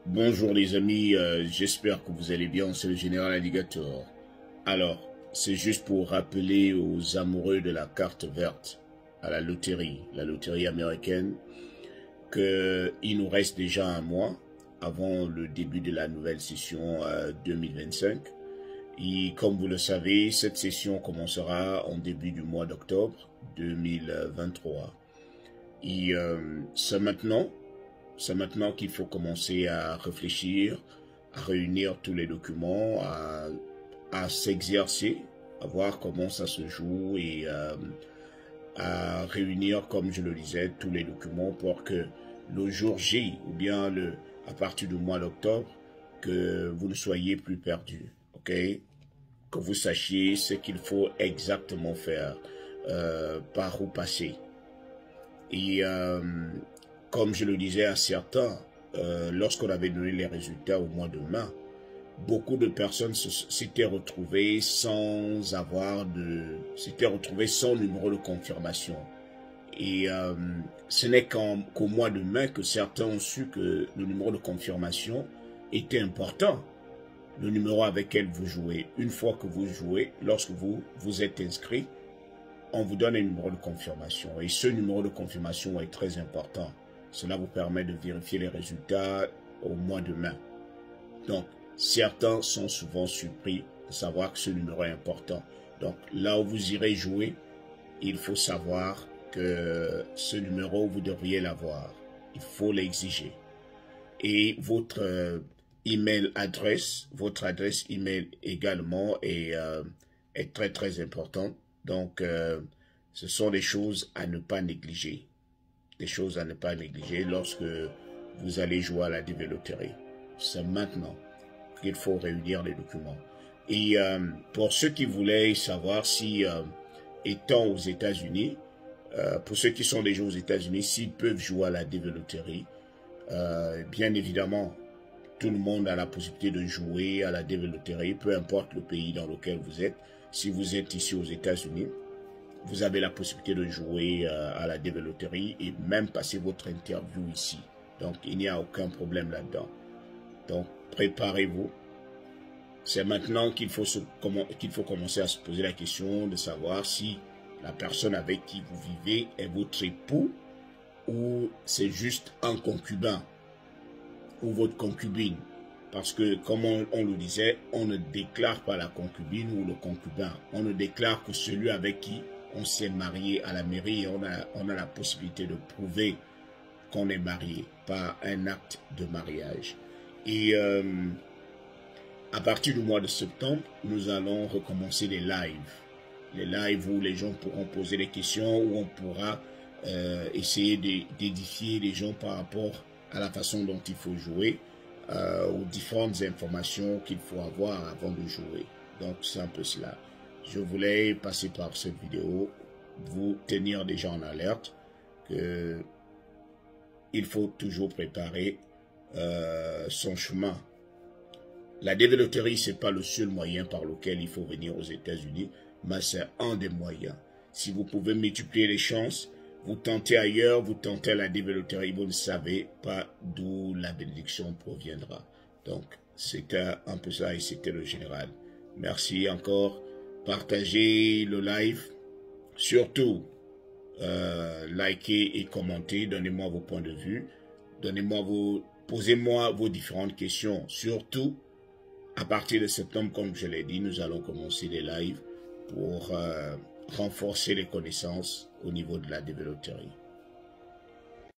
Bonjour les amis, j'espère que vous allez bien, c'est le Général Alligator. Alors, c'est juste pour rappeler aux amoureux de la carte verte à la loterie américaine, qu'il nous reste déjà un mois avant le début de la nouvelle session 2025. Et comme vous le savez, cette session commencera en début du mois d'octobre 2023. Et c'est maintenant qu'il faut commencer à réfléchir, à réunir tous les documents, à s'exercer, à voir comment ça se joue et à réunir, comme je le disais, tous les documents pour que le jour J ou bien à partir du mois d'octobre, que vous ne soyez plus perdu, ok? Que vous sachiez ce qu'il faut exactement faire, par où passer. Et comme je le disais à certains, lorsqu'on avait donné les résultats au mois de mai, beaucoup de personnes s'étaient retrouvées sans numéro de confirmation. Et ce n'est qu'au mois de mai que certains ont su que le numéro de confirmation était important. Le numéro avec lequel vous jouez. Une fois que vous jouez, lorsque vous êtes inscrit, on vous donne un numéro de confirmation. Et ce numéro de confirmation est très important. Cela vous permet de vérifier les résultats au mois de mai. Donc, certains sont souvent surpris de savoir que ce numéro est important. Donc, là où vous irez jouer, il faut savoir que ce numéro, vous devriez l'avoir. Il faut l'exiger. Et votre votre adresse email également est très très importante. Donc, ce sont des choses à ne pas négliger. Des choses à ne pas négliger lorsque vous allez jouer à la DV Loterie. C'est maintenant qu'il faut réunir les documents. Et pour ceux qui voulaient savoir si, étant aux États-Unis, pour ceux qui sont déjà aux États-Unis, s'ils peuvent jouer à la DV Loterie, bien évidemment, tout le monde a la possibilité de jouer à la DV Loterie, peu importe le pays dans lequel vous êtes. Si vous êtes ici aux États-Unis, vous avez la possibilité de jouer à la DV Loterie et même passer votre interview ici. Donc, il n'y a aucun problème là-dedans. Donc, préparez-vous. C'est maintenant qu'il faut commencer à se poser la question de savoir si la personne avec qui vous vivez est votre époux ou c'est juste un concubin ou votre concubine. Parce que, comme on le disait, on ne déclare pas la concubine ou le concubin. On ne déclare que celui avec qui on s'est marié à la mairie et on a la possibilité de prouver qu'on est marié par un acte de mariage. Et à partir du mois de septembre, nous allons recommencer les lives. Les lives où les gens pourront poser des questions, où on pourra essayer d'édifier les gens par rapport à la façon dont il faut jouer, aux différentes informations qu'il faut avoir avant de jouer. Donc c'est un peu cela. Je voulais passer par cette vidéo, vous tenir déjà en alerte que il faut toujours préparer son chemin. La DV Loterie, ce n'est pas le seul moyen par lequel il faut venir aux États-Unis, mais c'est un des moyens. Si vous pouvez multiplier les chances, vous tentez ailleurs, vous tentez à la DV Loterie, vous ne savez pas d'où la bénédiction proviendra. Donc, c'était un peu ça et c'était le général. Merci encore. Partagez le live. Surtout, likez et commentez. Donnez-moi vos points de vue. Posez-moi vos différentes questions. Surtout, à partir de septembre, comme je l'ai dit, nous allons commencer les lives pour renforcer les connaissances au niveau de la DV Loterie.